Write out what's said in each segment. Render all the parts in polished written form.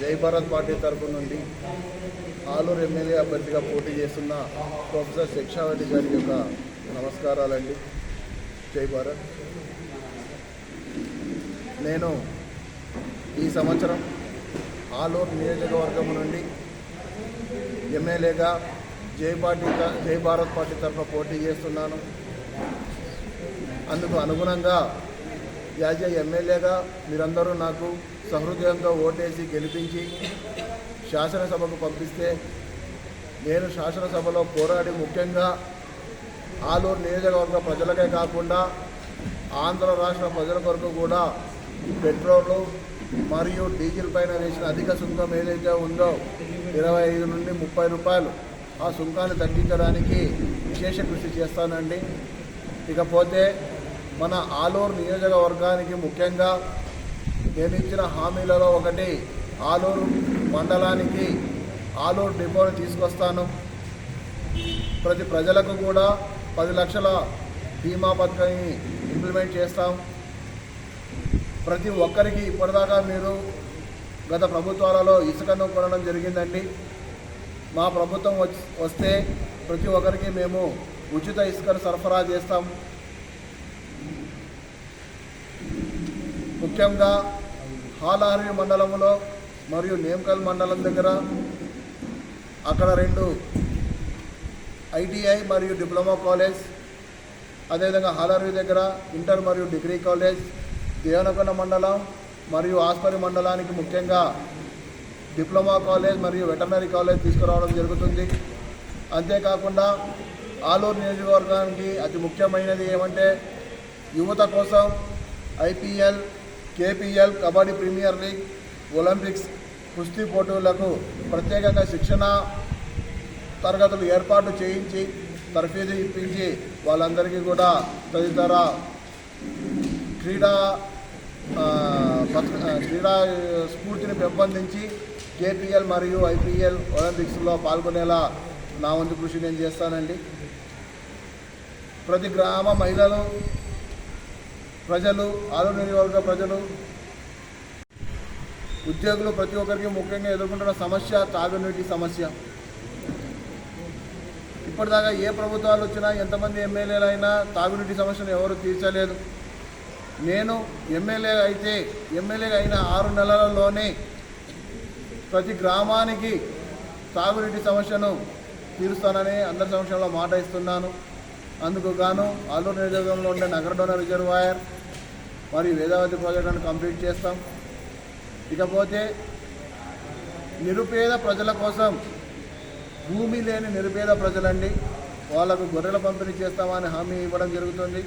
జై భారత్ పార్టీ తరఫు నుండి ఆలూరు ఎమ్మెల్యే అభ్యర్థిగా పోటీ చేస్తున్న ప్రొఫెసర్ శిక్షావతి గారి యొక్క నమస్కారాలండి. జై భారత్. నేను ఈ సంవత్సరం ఆలూరు నియోజకవర్గం నుండి ఎమ్మెల్యేగా జై భారత్ పార్టీ తరఫున పోటీ చేస్తున్నాను. అందుకు అనుగుణంగా యాజ్ ఎమ్మెల్యేగా మీరందరూ నాకు సహృదయంగా ఓటేసి గెలిపించి శాసనసభకు పంపిస్తే నేను శాసనసభలో పోరాడి ముఖ్యంగా ఆలూరు నియోజకవర్గ ప్రజలకే కాకుండా ఆంధ్ర రాష్ట్ర ప్రజల కొరకు కూడా పెట్రోలు మరియు డీజిల్ పైన వేసిన అధిక సుంకం ఏదైతే ఉందో 25 నుండి 30 రూపాయలు ఆ సుంకాన్ని తగ్గించడానికి విశేష కృషి చేస్తానండి. ఇకపోతే మన ఆలూరు నియోజకవర్గానికి ముఖ్యంగా నేను ఇచ్చిన హామీలలో ఒకటి ఆలూరు మండలానికి ఆలూరు డిపోని తీసుకొస్తాను. ప్రతి ప్రజలకు కూడా 10 లక్షల బీమా పథకాన్ని ఇంప్లిమెంట్ చేస్తాం. ప్రతి ఒక్కరికి ఇప్పటిదాకా మీరు గత ప్రభుత్వాలలో ఇసుకను కొనడం జరిగిందండి. మా ప్రభుత్వం వస్తే ప్రతి ఒక్కరికి మేము ఉచిత ఇసుకను సరఫరా చేస్తాం. ముఖ్యంగా హాలారి మండలంలో మరియు నేమ్కల్ మండలం దగ్గర అక్కడ 2 ఐటీఐ మరియు డిప్లొమా కాలేజ్, అదేవిధంగా హాలారి దగ్గర ఇంటర్ మరియు డిగ్రీ కాలేజ్, దేవనకొండ మండలం మరియు ఆస్పరి మండలానికి ముఖ్యంగా డిప్లొమా కాలేజ్ మరియు వెటర్నరీ కాలేజ్ తీసుకురావడం జరుగుతుంది. అంతేకాకుండా ఆలూరు నియోజకవర్గానికి అతి ముఖ్యమైనది ఏమంటే యువత కోసం IPL, KPL, kabaddi premier league, Olympics, కుస్తీ పోటీలకు ప్రత్యేకంగా శిక్షణ తరగతులు ఏర్పాటు చేయించి తర్ఫీదు ఇప్పించి వాళ్ళందరికీ కూడా తదితర క్రీడా స్ఫూర్తిని పెంపొందించి కేపీఎల్ మరియు ఐపీఎల్ ఒలింపిక్స్లో పాల్గొనేలా నా వంతు కృషి నేను చేస్తానండి. ప్రతి గ్రామ మహిళలు, ప్రజలు, ఆలూరు నియోజకవర్గ ప్రజలు, ఉద్యోగులు ప్రతి ఒక్కరికి ముఖ్యంగా ఎదుర్కొంటున్న సమస్య తాగునీటి సమస్య. ఇప్పటిదాకా ఏ ప్రభుత్వాలు వచ్చినా ఎంతమంది ఎమ్మెల్యేలు అయినా తాగునీటి సమస్యను ఎవరు తీర్చలేదు. నేను ఎమ్మెల్యే అయిన 6 నెలలలోనే ప్రతి గ్రామానికి తాగునీటి సమస్యను తీరుస్తానని అందరి సమక్షంలో మాట ఇస్తున్నాను. అందుకు గాను ఆలూరు నియోజకవర్గంలో ఉండే నగరడోన రిజర్వాయర్ మరియు వేదావతి ప్రాజెక్టులను కంప్లీట్ చేస్తాం. ఇకపోతే నిరుపేద ప్రజల కోసం, భూమి లేని నిరుపేద ప్రజలండి, వాళ్లకు గొర్రెల పంపిణీ చేస్తామని హామీ ఇవ్వడం జరుగుతుంది.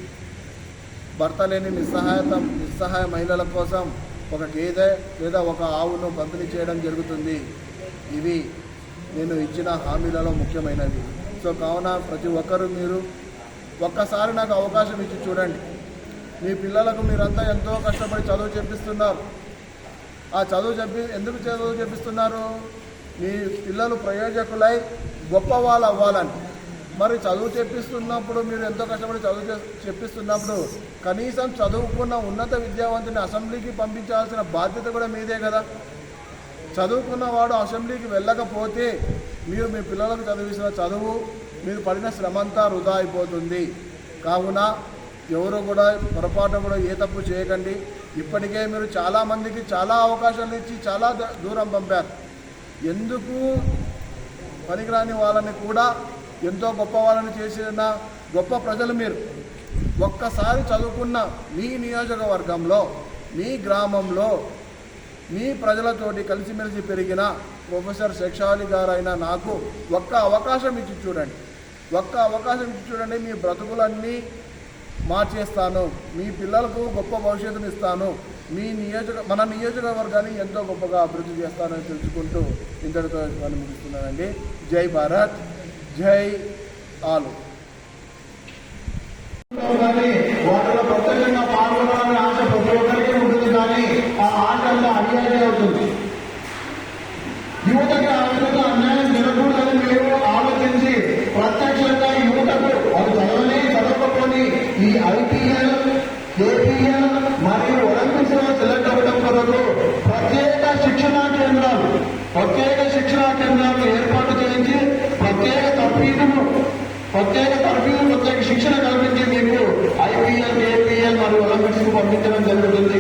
భర్త లేని నిస్సహాయ మహిళల కోసం ఒక గేదె లేదా ఒక ఆవును పంపిణీ చేయడం జరుగుతుంది. ఇవి నేను ఇచ్చిన హామీలలో ముఖ్యమైనవి. సో కావున ప్రతి ఒక్కరూ మీరు ఒక్కసారి నాకు అవకాశం ఇచ్చి చూడండి. మీ పిల్లలకు మీరంతా ఎంతో కష్టపడి చదువు చెప్పిస్తున్నారు. ఆ ఎందుకు చదువు చెప్పిస్తున్నారు? మీ పిల్లలు ప్రయోజకులై గొప్ప వాళ్ళు అవ్వాలని. మరి చదువు చెప్పిస్తున్నప్పుడు, మీరు ఎంతో కష్టపడి చదువు చెప్పిస్తున్నప్పుడు కనీసం చదువుకున్న ఉన్నత విద్యావంతుని అసెంబ్లీకి పంపించాల్సిన బాధ్యత కూడా మీదే కదా. చదువుకున్నవాడు అసెంబ్లీకి వెళ్ళకపోతే మీరు మీ పిల్లలకు చదివిస్తున్న చదువు, మీరు పడిన శ్రమంతా వృధా అయిపోతుంది. కావున ఎవరు కూడా పొరపాటు కూడా ఏ తప్పు చేయకండి. ఇప్పటికే మీరు చాలామందికి చాలా అవకాశాలు ఇచ్చి చాలా దూరం పంపారు. ఎందుకు పనికిరాని వాళ్ళని కూడా ఎంతో గొప్ప వాళ్ళని చేసిన గొప్ప ప్రజలు మీరు. ఒక్కసారి చదువుకున్న మీ నియోజకవర్గంలో, మీ గ్రామంలో, మీ ప్రజలతోటి కలిసిమెలిసి పెరిగిన ప్రొఫెసర్ శిక్షావతి గారైనా నాకు ఒక్క అవకాశం ఇచ్చి చూడండి. మీ బ్రతుకులన్నీ మార్చేస్తాను. మీ పిల్లలకు గొప్ప భవిష్యత్తును ఇస్తాను. మన నియోజకవర్గాన్ని ఎంతో గొప్పగా అభివృద్ధి చేస్తానని తెలుసుకుంటూ ఇంతటితో ముగిస్తున్నానండి. జై భారత్, జై ఆలు. వాటిలో ప్రత్యేకంగా పాల్గొనాలని ఆశ ప్రతి ఒక్కరికి ఉంటుంది, కానీ ఆ ఆశ అంతా అన్యాయం అవుతుంది. యువతకి ఆ విధంగా అన్యాయం జరగకూడదని మీరు ఆలోచించి ప్రత్యక్షంగా యువతకు అది చదవకపోని ఈ ఐటీఎల్, కేపీఎల్ మరియు ఒలింపిక్స్ లో సెలెక్ట్ అవ్వడం కొరకు ప్రత్యేక శిక్షణా కేంద్రాలు ప్రత్యేక శిక్షణా కేంద్రాలను ఏర్పాటు చేయించి ప్రత్యేక శిక్షణ కల్పించి మీకు ఐపీఎల్, ఏపీఎల్ మరియు ఒలింపిక్స్ కు పంపించడం జరుగుతుంది.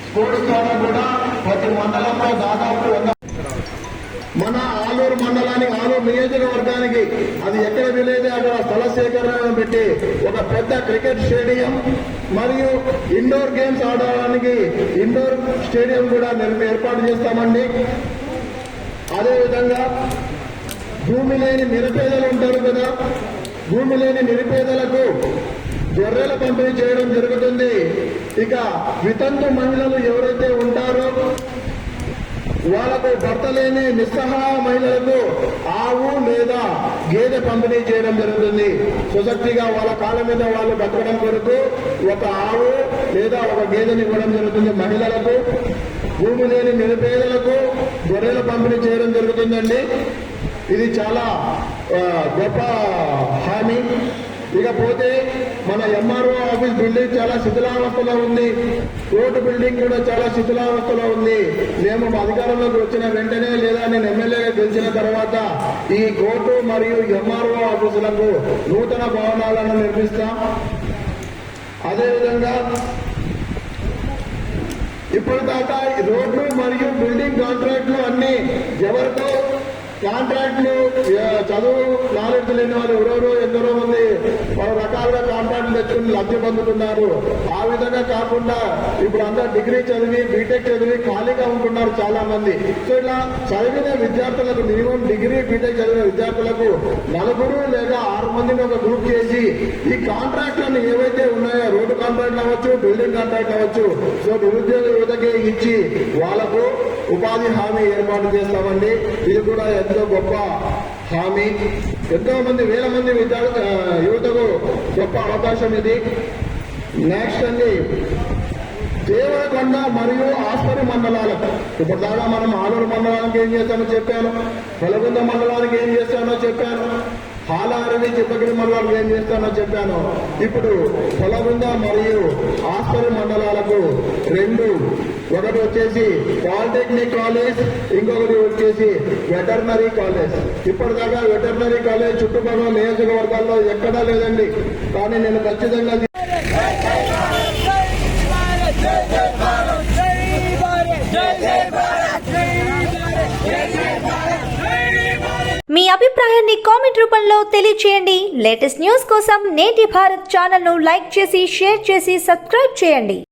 స్పోర్ట్స్ ద్వారా కూడా ప్రతి మండలంలో దాదాపు మన ఆలూరు మండలానికి, ఆలూరు నియోజకవర్గానికి అది ఎక్కడ వీలైతే అక్కడ స్థల సేకరణ పెట్టి ఒక పెద్ద క్రికెట్ స్టేడియం మరియు ఇండోర్ గేమ్స్ ఆడడానికి ఇండోర్ స్టేడియం కూడా ఏర్పాటు చేస్తామండి. అదేవిధంగా భూమి లేని నిరుపేదలు ఉంటారు కదా, భూమి లేని నిరుపేదలకు గొర్రెల పంపిణీ చేయడం జరుగుతుంది. ఇక వితంతు మహిళలు ఎవరైతే ఉంటారో వాళ్ళకు భర్త లేని నిస్సహాయ మహిళలకు ఆవు లేదా గేదె పంపిణీ చేయడం జరుగుతుంది. సొసైటీగా వాళ్ళ కాళ్ళ మీద వాళ్ళు బతకడం కొరకు ఒక ఆవు లేదా ఒక గేదెని ఇవ్వడం జరుగుతుంది. మహిళలకు, భూమి లేని నిరుపేదలకు గొర్రెల పంపిణీ చేయడం జరుగుతుందండి. ఇది చాలా గొప్ప హామీ. ఇకపోతే మన ఎంఆర్ఓ ఆఫీస్ బిల్డింగ్ చాలా శిథిలావస్థలో ఉంది. కోర్టు బిల్డింగ్ కూడా చాలా శిథిలావస్థలో ఉంది. మేము అధికారంలోకి వచ్చిన వెంటనే లేదా నేను ఎమ్మెల్యేగా గెలిచిన తర్వాత ఈ కోర్టు మరియు ఎంఆర్ఓ ఆఫీసులకు నూతన భవనాలను నిర్మిస్తాం. అదేవిధంగా ఇప్పటిదాకా రోడ్లు మరియు బిల్డింగ్ కాంట్రాక్ట్లు అన్ని ఎవరితో కాంట్రాక్ట్లు చదువు నాలెడ్జ్ లేని వాళ్ళు ఎవరెవరో ఎందరో మంది పలు రకాలుగా కాంట్రాక్ట్లు తెచ్చుకుని లబ్ధి పొందుతున్నారు. ఆ విధంగా కాకుండా ఇప్పుడు అందరూ డిగ్రీ చదివి, బీటెక్ చదివి ఖాళీగా ఉంటున్నారు చాలా మంది. సో ఇలా చదివిన విద్యార్థులకు, మినిమం డిగ్రీ, బీటెక్ చదివిన విద్యార్థులకు 4 లేదా 6 మందిని ఒక గ్రూప్ చేసి ఈ కాంట్రాక్ట్లను ఏవైతే ఉన్నాయో, రోడ్డు కాంట్రాక్ట్లు అవ్వచ్చు, బిల్డింగ్ కాంట్రాక్ట్ అవ్వచ్చు, సో నిరుద్యోగ యువతకి ఇచ్చి వాళ్లకు ఉపాధి హామీ ఏర్పాటు చేస్తామండి. ఇది కూడా ఎంతో గొప్ప హామీ. ఎంతో మంది, వేల మంది యువతకు గొప్ప అవకాశం ఇది. నెక్స్ట్ అండి, దేవరకొండ మరియు ఆస్పరి మండలాలకు ఇప్పుడు దాకా మనం ఆలూరు మండలానికి ఏం చేస్తానో చెప్పాను, పొలగుంద మండలానికి ఏం చేస్తానో చెప్పాను, హాలారవి చిత్తగిరి మండలాలకు ఏం చేస్తానో చెప్పాను. ఇప్పుడు పొలగుంద మరియు ఆస్పరి మండలాలకు 2, ఒకటి వచ్చేసి పాలిటెక్నిక్ కాలేజ్, ఇంకొకటి వచ్చేసి వెటర్నరీ కాలేజ్. ఇప్పటిదాకా వెటర్నరీ కాలేజ్ చుట్టుపక్కల నియోజకవర్గాల్లో ఎక్కడా లేదండి. కానీ నేను ఖచ్చితంగా మీ అభిప్రాయాన్ని కామెంట్ రూపంలో తెలియజేయండి. లేటెస్ట్ న్యూస్ కోసం నేటి భారత్ ఛానల్ ను లైక్ చేసి, షేర్ చేసి, సబ్స్క్రైబ్ చేయండి.